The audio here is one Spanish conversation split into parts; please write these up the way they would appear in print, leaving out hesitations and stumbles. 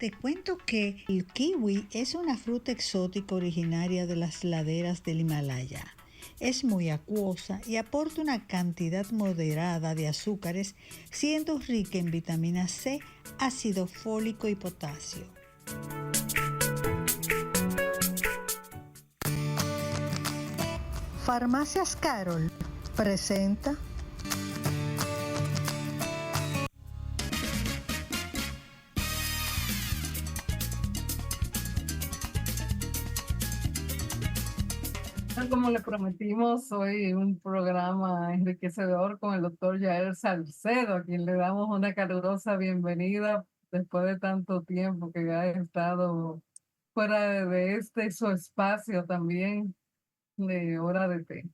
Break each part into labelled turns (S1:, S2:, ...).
S1: Te cuento que el kiwi es una fruta exótica originaria de las laderas del Himalaya. Es muy acuosa y aporta una cantidad moderada de azúcares, siendo rica en vitamina C, ácido fólico y potasio. Farmacias Carol presenta
S2: como le prometimos, hoy un programa enriquecedor con el doctor Yael Salcedo, a quien le damos una calurosa bienvenida después de tanto tiempo que ha estado fuera de este su espacio también de Hora de Té.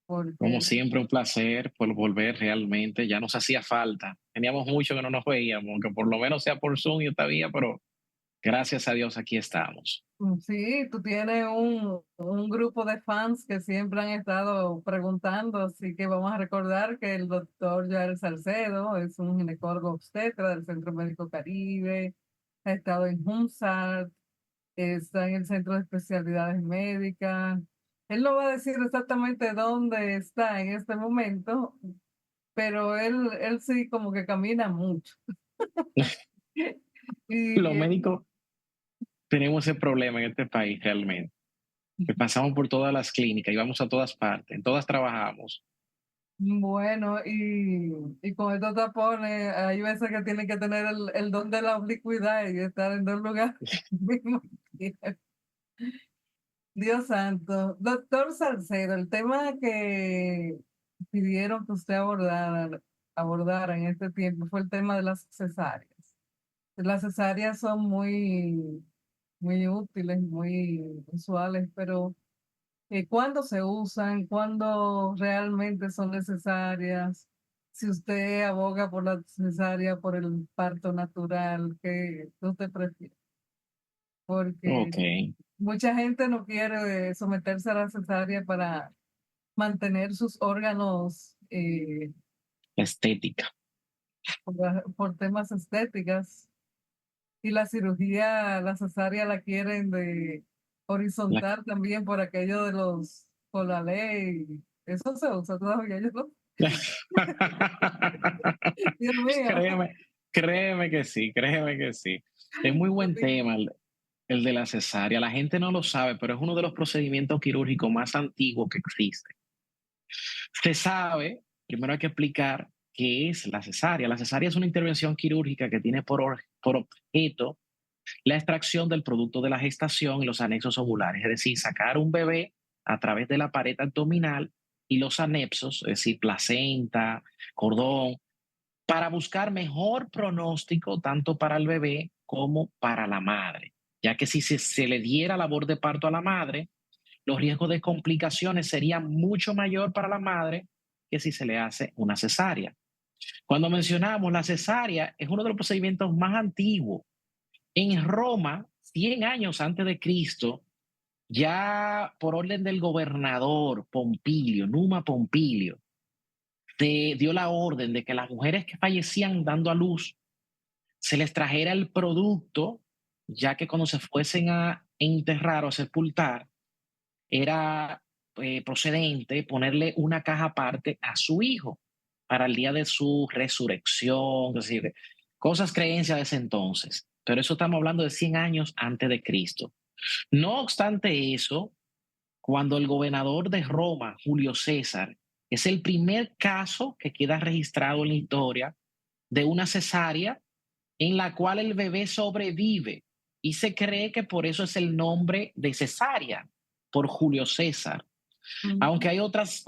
S3: Como
S2: Porque
S3: siempre, un placer por volver realmente. Ya nos hacía falta. Teníamos mucho que no nos veíamos, que por lo menos sea por Zoom y todavía, pero gracias a Dios aquí estamos.
S2: sí, tú tienes un grupo de fans que siempre han estado preguntando, así que vamos a recordar que el doctor Yael Salcedo es un ginecólogo obstetra del Centro Médico Caribe, ha estado en HUMSAT, está en el Centro de Especialidades Médicas. Él no va a decir exactamente dónde está en este momento, pero él sí como que camina mucho.
S3: Los
S2: Y
S3: médicos tenemos ese problema en este país realmente, que pasamos por todas las clínicas y vamos a todas partes, en todas trabajamos.
S2: bueno, y con estos tapones, hay veces que tienen que tener el don de la oblicuidad y estar en dos lugares al mismo tiempo. Dios santo. Doctor Salcedo, el tema que pidieron que usted abordara en este tiempo fue el tema de las cesáreas. Las cesáreas son muy útiles, muy usuales, pero ¿cuándo se usan? ¿Cuándo realmente son necesarias? Si usted aboga por la cesárea, por el parto natural, ¿qué usted prefiere? Porque
S3: Ok,
S2: mucha gente no quiere someterse a la cesárea para mantener sus órganos
S3: estética.
S2: por temas estéticas. Y la cirugía, la cesárea la quieren de
S3: La-
S2: horizontal también por aquello de por la ley. Eso se usa todavía, yo no. Dios mío.
S3: créeme, créeme que sí, créeme que sí. Es muy buen tema el de la cesárea. La gente no lo sabe, pero es uno de los procedimientos quirúrgicos más antiguos que existe. Se sabe, primero hay que explicar qué es la cesárea. La cesárea es una intervención quirúrgica que tiene por objeto la extracción del producto de la gestación y los anexos ovulares, es decir, sacar un bebé a través de la pared abdominal y los anexos, es decir, placenta, cordón, para buscar mejor pronóstico tanto para el bebé como para la madre, ya que si se le diera labor de parto a la madre, los riesgos de complicaciones serían mucho mayor para la madre que si se le hace una cesárea. Cuando mencionamos la cesárea, es uno de los procedimientos más antiguos. En Roma, 100 años antes de Cristo, ya por orden del gobernador Pompilio, Numa Pompilio, dio la orden de que las mujeres que fallecían dando a luz se les trajera el producto, ya que cuando se fuesen a enterrar o a sepultar, era procedente ponerle una caja aparte a su hijo para el día de su resurrección, es decir, cosas creencias de ese entonces. Pero eso estamos hablando de 100 años antes de Cristo. No obstante eso, cuando el gobernador de Roma, Julio César, es el primer caso que queda registrado en la historia de una cesárea en la cual el bebé sobrevive y se cree que por eso es el nombre de cesárea, por Julio César. Aunque hay otras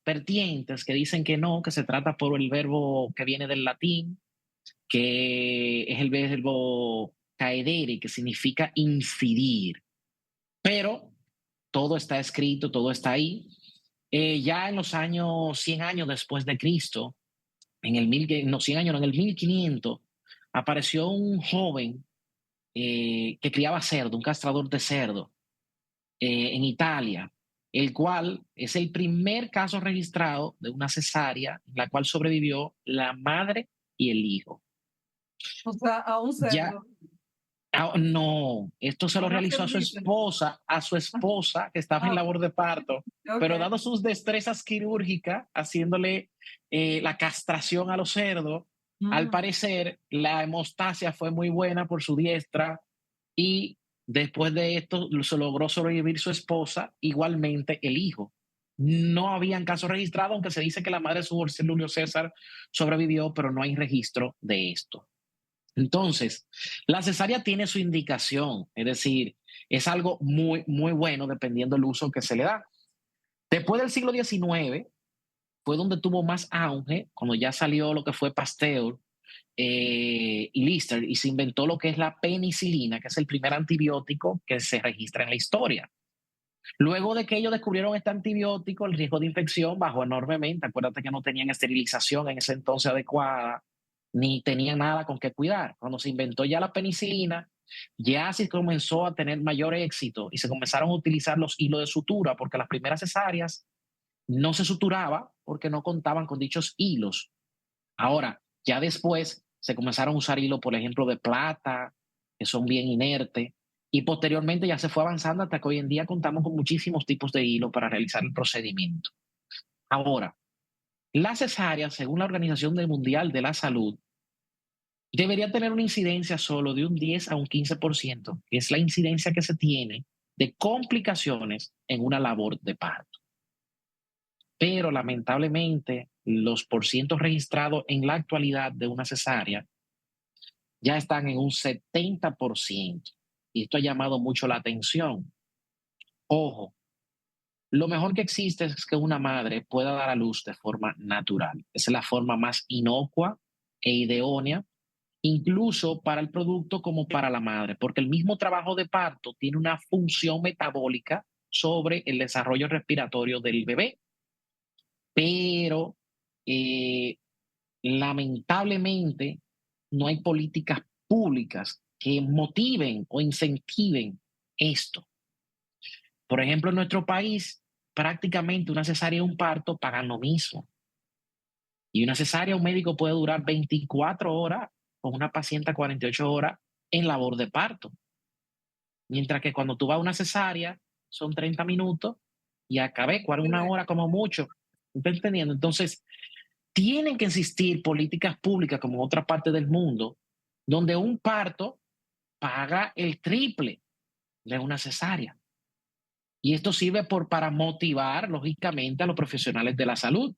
S3: vertientes que dicen que no, que se trata por el verbo que viene del latín, que es el verbo caedere, que significa incidir. Pero todo está escrito, todo está ahí. Ya en los años, 100 años después de Cristo, no, 100 años, no, en el 1500, apareció un joven que criaba cerdo, un castrador de cerdo, en Italia, el cual es el primer caso registrado de una cesárea en la cual sobrevivió la madre y el hijo.
S2: O sea, a un
S3: Ya
S2: cerdo.
S3: No, esto se
S2: No
S3: lo
S2: lo
S3: realizó
S2: permiten.
S3: a su esposa que estaba en
S2: Ah,
S3: labor de parto, pero
S2: ok.
S3: dado sus destrezas quirúrgicas, haciéndole la castración a los cerdos, al
S2: Mm,
S3: parecer la hemostasia fue muy buena por su diestra y después de esto se logró sobrevivir su esposa, igualmente el hijo. No habían casos registrados, aunque se dice que la madre de su Julio César sobrevivió, pero no hay registro de esto. Entonces, la cesárea tiene su indicación, es decir, es algo muy, muy bueno dependiendo del uso que se le da. Después del siglo XIX fue donde tuvo más auge, cuando ya salió lo que fue Pasteur y Lister, y se inventó lo que es la penicilina, que es el primer antibiótico que se registra en la historia. Luego de que ellos descubrieron este antibiótico, el riesgo de infección bajó enormemente. Acuérdate que no tenían esterilización en ese entonces adecuada, ni tenían nada con qué cuidar. Cuando se inventó ya la penicilina, ya se comenzó a tener mayor éxito y se comenzaron a utilizar los hilos de sutura, porque las primeras cesáreas no se suturaba porque no contaban con dichos hilos. Ahora, ya después se comenzaron a usar hilos, por ejemplo, de plata, que son bien inertes, y posteriormente ya se fue avanzando hasta que hoy en día contamos con muchísimos tipos de hilo para realizar el procedimiento. Ahora, la cesárea, según la Organización Mundial de la Salud, debería tener una incidencia solo de un 10 a un 15%, que es la incidencia que se tiene de complicaciones en una labor de parto. Pero lamentablemente, los porcientos registrados en la actualidad de una cesárea ya están en un 70%. Y esto ha llamado mucho la atención. Ojo, lo mejor que existe es que una madre pueda dar a luz de forma natural. Esa es la forma más inocua e idónea, incluso para el producto como para la madre, porque el mismo trabajo de parto tiene una función metabólica sobre el desarrollo respiratorio del bebé. Pero eh, lamentablemente no hay políticas públicas que motiven o incentiven esto. Por ejemplo, en nuestro país, prácticamente una cesárea y un parto pagan lo mismo. Y una cesárea, un médico puede durar 24 horas con una paciente 48 horas en labor de parto. Mientras que cuando tú vas a una cesárea, son 30 minutos y acabé, una hora como mucho. ¿Estás entendiendo? Entonces, tienen que existir políticas públicas como en otra parte del mundo, donde un parto paga el triple de una cesárea. Y esto sirve para motivar, lógicamente, a los profesionales de la salud.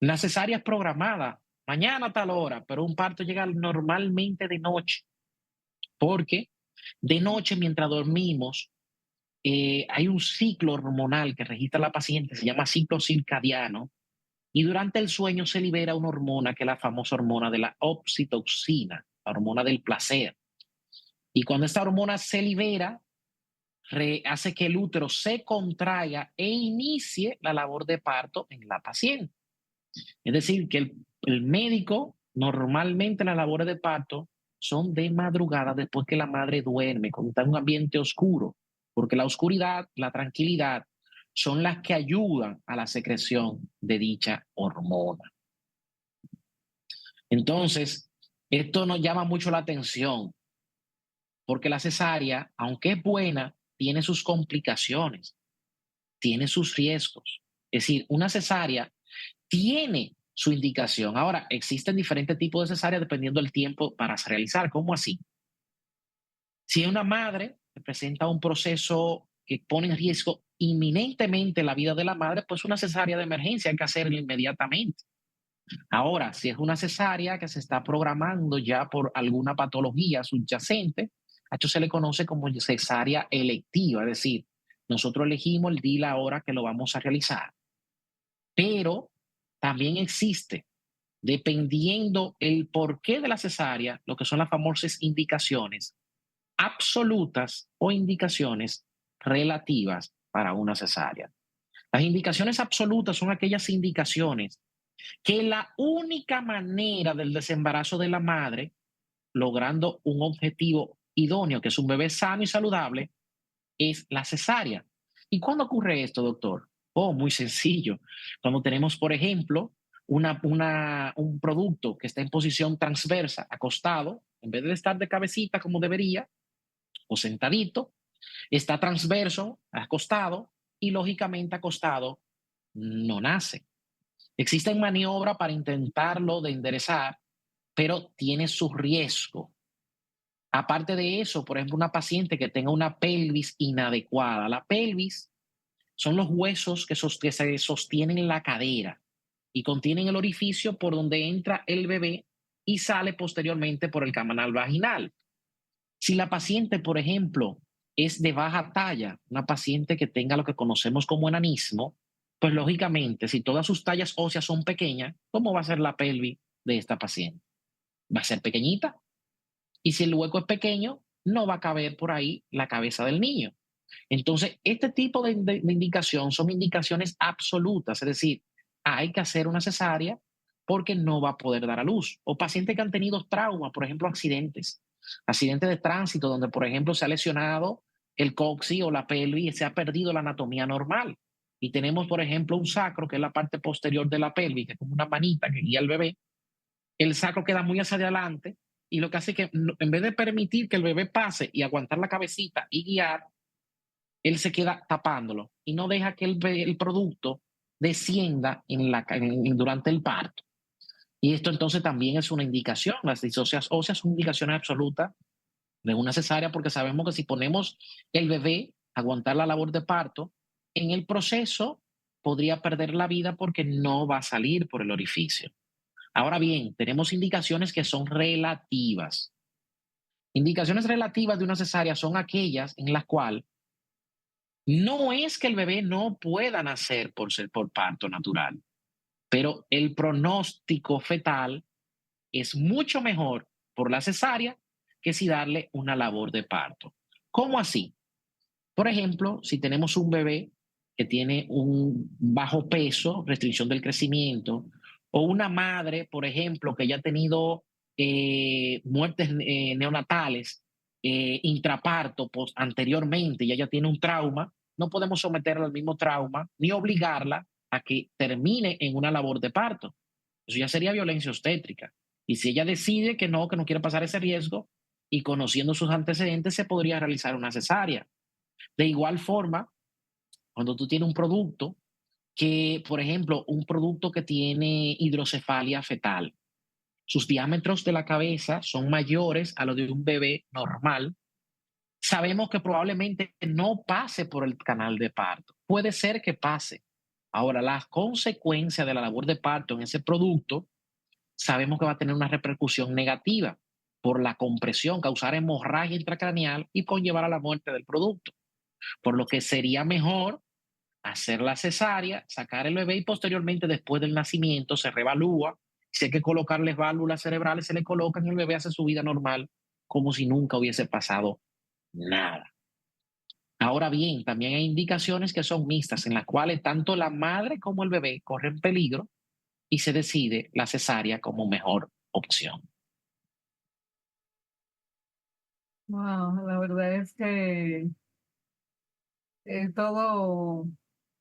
S3: La cesárea es programada, mañana a tal hora, pero un parto llega normalmente de noche, porque de noche, mientras dormimos, hay un ciclo hormonal que registra la paciente, se llama ciclo circadiano, y durante el sueño se libera una hormona que es la famosa hormona de la oxitocina, la hormona del placer. Y cuando esta hormona se libera, hace que el útero se contraiga e inicie la labor de parto en la paciente. Es decir, que el médico, normalmente las labores de parto son de madrugada después que la madre duerme, cuando está en un ambiente oscuro, porque la oscuridad, la tranquilidad, son las que ayudan a la secreción de dicha hormona. Entonces, esto nos llama mucho la atención, porque la cesárea, aunque es buena, tiene sus complicaciones, tiene sus riesgos. Es decir, una cesárea tiene su indicación. Ahora, existen diferentes tipos de cesárea dependiendo del tiempo para realizar. ¿Cómo así? Si una madre presenta un proceso que pone en riesgo inminentemente la vida de la madre, pues una cesárea de emergencia hay que hacerla inmediatamente. Ahora, si es una cesárea que se está programando ya por alguna patología subyacente, a esto se le conoce como cesárea electiva, es decir, nosotros elegimos el día y la hora que lo vamos a realizar. Pero también existe, dependiendo el porqué de la cesárea, lo que son las famosas indicaciones absolutas o indicaciones relativas para una cesárea. Las indicaciones absolutas son aquellas indicaciones que la única manera del desembarazo de la madre, logrando un objetivo idóneo, que es un bebé sano y saludable, es la cesárea. ¿Y cuándo ocurre esto, doctor? Oh, muy sencillo. Cuando tenemos, por ejemplo, un producto que está en posición transversa, acostado, En vez de estar de cabecita como debería, o sentadito, está transverso, acostado, y lógicamente acostado no nace. Existen maniobras para intentarlo de enderezar, pero tiene su riesgo. Aparte de eso, por ejemplo, una paciente que tenga una pelvis inadecuada. La pelvis son los huesos que se sostienen en la cadera y contienen el orificio por donde entra el bebé y sale posteriormente por el canal vaginal. Si la paciente, por ejemplo, es de baja talla, una paciente que tenga lo que conocemos como enanismo, pues lógicamente, si todas sus tallas óseas son pequeñas, ¿cómo va a ser la pelvis de esta paciente? Va a ser pequeñita. Y si el hueco es pequeño, no va a caber por ahí la cabeza del niño. Entonces, este tipo de indicación son indicaciones absolutas, es decir, hay que hacer una cesárea porque no va a poder dar a luz. O pacientes que han tenido traumas, por ejemplo, accidentes de tránsito, donde, por ejemplo, se ha lesionado el coxis o la pelvis y se ha perdido la anatomía normal. Y tenemos, por ejemplo, un sacro, que es la parte posterior de la pelvis, que es como una manita que guía al bebé. El sacro queda muy hacia adelante y lo que hace es que en vez de permitir que el bebé pase y aguantar la cabecita y guiar, él se queda tapándolo y no deja que el producto descienda durante el parto. Y esto entonces también es una indicación. Las disocias óseas son indicaciones absolutas de una cesárea porque sabemos que si ponemos el bebé a aguantar la labor de parto, en el proceso podría perder la vida porque no va a salir por el orificio. Ahora bien, tenemos indicaciones que son relativas. Indicaciones relativas de una cesárea son aquellas en las cuales no es que el bebé no pueda nacer por parto natural, pero el pronóstico fetal es mucho mejor por la cesárea que si darle una labor de parto. ¿Cómo así? Por ejemplo, si tenemos un bebé que tiene un bajo peso, restricción del crecimiento, o una madre, por ejemplo, que ya ha tenido muertes neonatales, intraparto anteriormente y ella tiene un trauma, no podemos someterla al mismo trauma ni obligarla a que termine en una labor de parto. Eso ya sería violencia obstétrica. Y si ella decide que no quiere pasar ese riesgo y conociendo sus antecedentes, se podría realizar una cesárea. De igual forma, cuando tú tienes un producto que, por ejemplo, un producto que tiene hidrocefalia fetal, sus diámetros de la cabeza son mayores a los de un bebé normal, sabemos que probablemente no pase por el canal de parto. Puede ser que pase. Ahora, las consecuencias de la labor de parto en ese producto, sabemos que va a tener una repercusión negativa por la compresión, causar hemorragia intracraneal y conllevar a la muerte del producto. Por lo que sería mejor hacer la cesárea, sacar el bebé y posteriormente, después del nacimiento, se reevalúa. Si hay que colocarles válvulas cerebrales, se le colocan y el bebé hace su vida normal como si nunca hubiese pasado nada. Ahora bien, también hay indicaciones que son mixtas, en las cuales tanto la madre como el bebé corren peligro y se decide la cesárea como mejor opción.
S2: Wow, la verdad es que es todo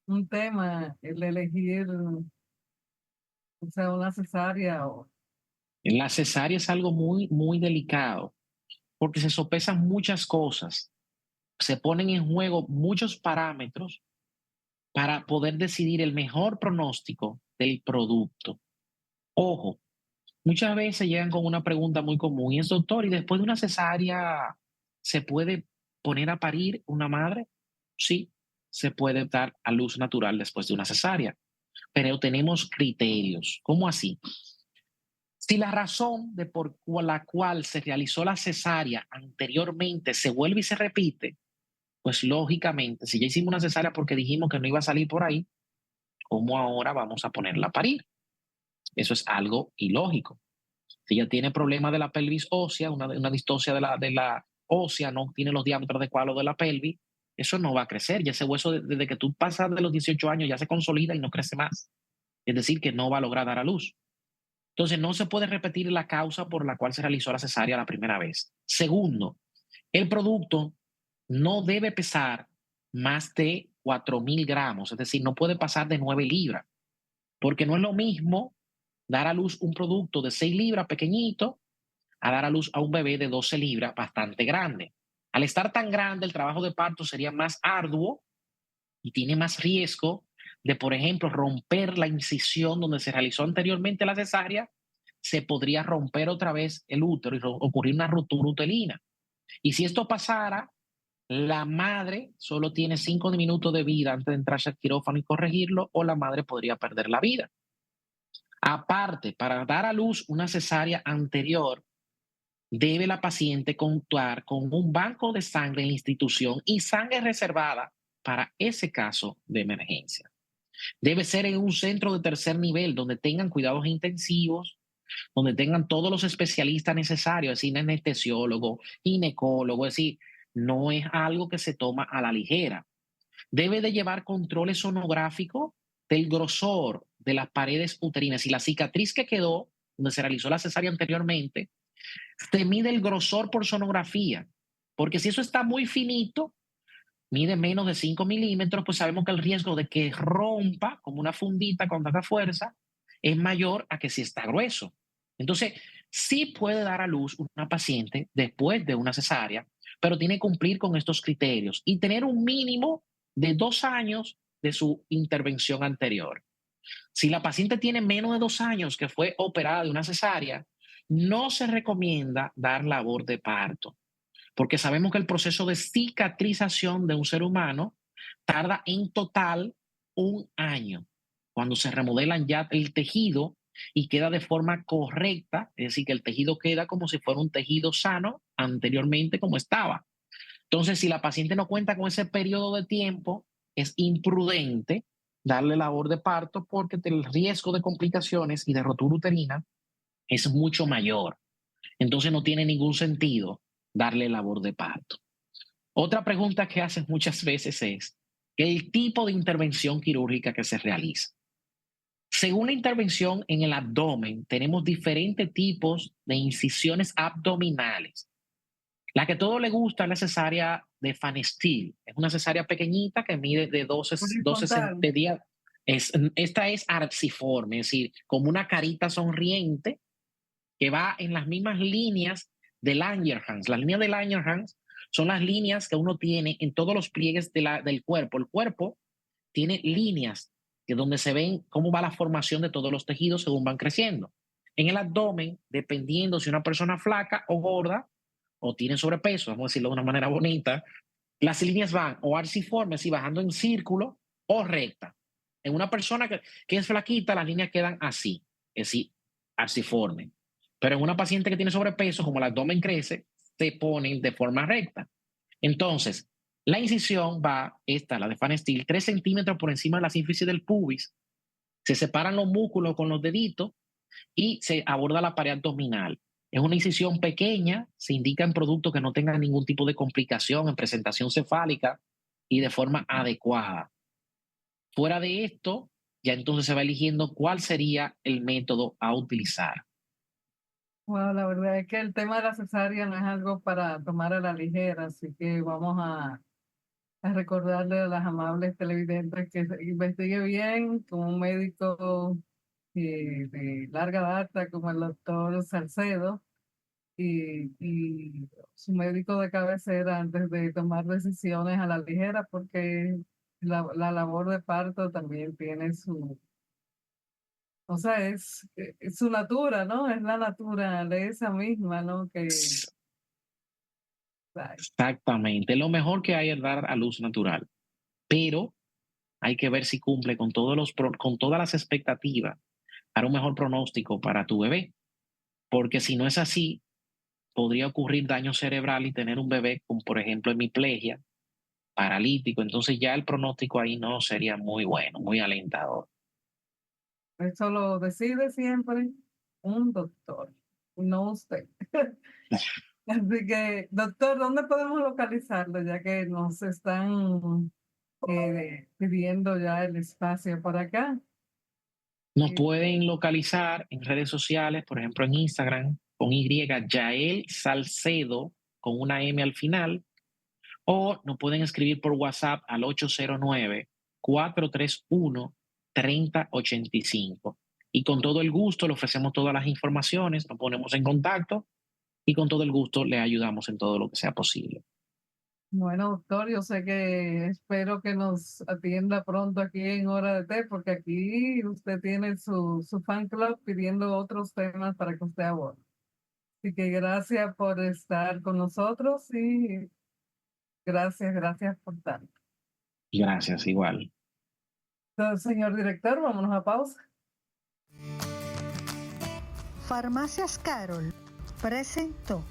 S2: un tema el elegir, o sea, una cesárea o
S3: La cesárea es algo muy, muy delicado porque se sopesan muchas cosas, se ponen en juego muchos parámetros para poder decidir el mejor pronóstico del producto. Ojo, muchas veces llegan con una pregunta muy común y es, doctor, ¿y después de una cesárea se puede poner a parir una madre? Sí, se puede dar a luz natural después de una cesárea, pero tenemos criterios. ¿Cómo así? Si la razón de por la cual se realizó la cesárea anteriormente se vuelve y se repite, pues lógicamente, si ya hicimos una cesárea porque dijimos que no iba a salir por ahí, ¿cómo ahora vamos a ponerla a parir? Eso es algo ilógico. Si ella tiene problemas de la pelvis ósea, una distosia de la ósea, no tiene los diámetros adecuados de la pelvis, eso no va a crecer. Ya ese hueso, desde que tú pasas de los 18 años, ya se consolida y no crece más. Es decir, que no va a lograr dar a luz. Entonces, no se puede repetir la causa por la cual se realizó la cesárea la primera vez. Segundo, el producto no debe pesar más de 4.000 gramos, es decir, no puede pasar de 9 libras, porque no es lo mismo dar a luz un producto de 6 libras pequeñito a dar a luz a un bebé de 12 libras bastante grande. Al estar tan grande, el trabajo de parto sería más arduo y tiene más riesgo de, por ejemplo, romper la incisión donde se realizó anteriormente la cesárea. Se podría romper otra vez el útero y ocurrir una ruptura uterina. Y si esto pasara, la madre solo tiene 5 minutos de vida antes de entrarse al quirófano y corregirlo, o la madre podría perder la vida. Aparte, para dar a luz una cesárea anterior, debe la paciente contar con un banco de sangre en la institución y sangre reservada para ese caso de emergencia. Debe ser en un centro de tercer nivel donde tengan cuidados intensivos, donde tengan todos los especialistas necesarios, es decir, anestesiólogo, ginecólogo, es decir, no es algo que se toma a la ligera. Debe de llevar controles sonográficos del grosor de las paredes uterinas y la cicatriz que quedó, donde se realizó la cesárea anteriormente, se mide el grosor por sonografía, porque si eso está muy finito, mide menos de 5 milímetros, pues sabemos que el riesgo de que rompa como una fundita con tanta fuerza es mayor a que si está grueso. Entonces, sí puede dar a luz una paciente después de una cesárea, pero tiene que cumplir con estos criterios y tener un mínimo de 2 años de su intervención anterior. Si la paciente tiene menos de 2 años que fue operada de una cesárea, no se recomienda dar labor de parto, porque sabemos que el proceso de cicatrización de un ser humano tarda en total 1 año. Cuando se remodelan ya el tejido y queda de forma correcta, es decir, que el tejido queda como si fuera un tejido sano anteriormente como estaba. Entonces, si la paciente no cuenta con ese periodo de tiempo, es imprudente darle labor de parto porque el riesgo de complicaciones y de rotura uterina es mucho mayor. Entonces no tiene ningún sentido darle labor de parto. Otra pregunta que hacen muchas veces es el tipo de intervención quirúrgica que se realiza. Según la intervención en el abdomen, tenemos diferentes tipos de incisiones abdominales. La que a todo le gusta es la cesárea de Van Steel. Es una cesárea pequeñita que mide de 12
S2: Horizontal.
S3: centímetros. Esta es arciforme, es decir, como una carita sonriente que va en las mismas líneas de Langerhans. Las líneas de Langerhans son las líneas que uno tiene en todos los pliegues del cuerpo. El cuerpo tiene líneas que donde se ven cómo va la formación de todos los tejidos según van creciendo. En el abdomen, dependiendo si una persona flaca o gorda o tiene sobrepeso, vamos a decirlo de una manera bonita, las líneas van o arciformes y bajando en círculo o recta. En una persona que es flaquita, las líneas quedan así, es decir, arciforme. Pero en una paciente que tiene sobrepeso, como el abdomen crece, se ponen de forma recta. Entonces, la incisión va, la de Van Steel, 3 centímetros por encima de la sínfisis del pubis. Se separan los músculos con los deditos y se aborda la pared abdominal. Es una incisión pequeña, se indica en productos que no tengan ningún tipo de complicación en presentación cefálica y de forma adecuada. Fuera de esto, ya entonces se va eligiendo cuál sería el método a utilizar.
S2: Bueno, la verdad es que el tema de la cesárea no es algo para tomar a la ligera, así que vamos a recordarle a las amables televidentes que se investigue bien con un médico de larga data como el doctor Salcedo y su médico de cabecera antes de tomar decisiones a la ligera, porque la labor de parto también tiene su, o sea, es su natura, ¿no? Es la naturaleza misma, ¿no? Que, ay,
S3: Exactamente. Lo mejor que hay es dar a luz natural, pero hay que ver si cumple con con todas las expectativas para un mejor pronóstico para tu bebé. Porque si no es así, podría ocurrir daño cerebral y tener un bebé con, por ejemplo, hemiplegia, paralítico. Entonces ya el pronóstico ahí no sería muy bueno, muy alentador.
S2: eso lo decide siempre un doctor, no usted. Así que, doctor, ¿dónde podemos localizarlo? Ya que nos están pidiendo ya el espacio por acá.
S3: Nos
S2: Y,
S3: pueden localizar en redes sociales, por ejemplo en Instagram, con Yael Salcedo, con una M al final, o nos pueden escribir por WhatsApp al 809-431-3085. Y con todo el gusto le ofrecemos todas las informaciones, nos ponemos en contacto y con todo el gusto le ayudamos en todo lo que sea posible.
S2: Bueno, doctor, yo sé que espero que nos atienda pronto aquí en Hora de Té, porque aquí usted tiene su fan club pidiendo otros temas para que usted aborde. Así que gracias por estar con nosotros y gracias por tanto.
S3: Gracias, igual.
S2: Entonces, señor director, vámonos a pausa.
S1: Farmacias Carol presentó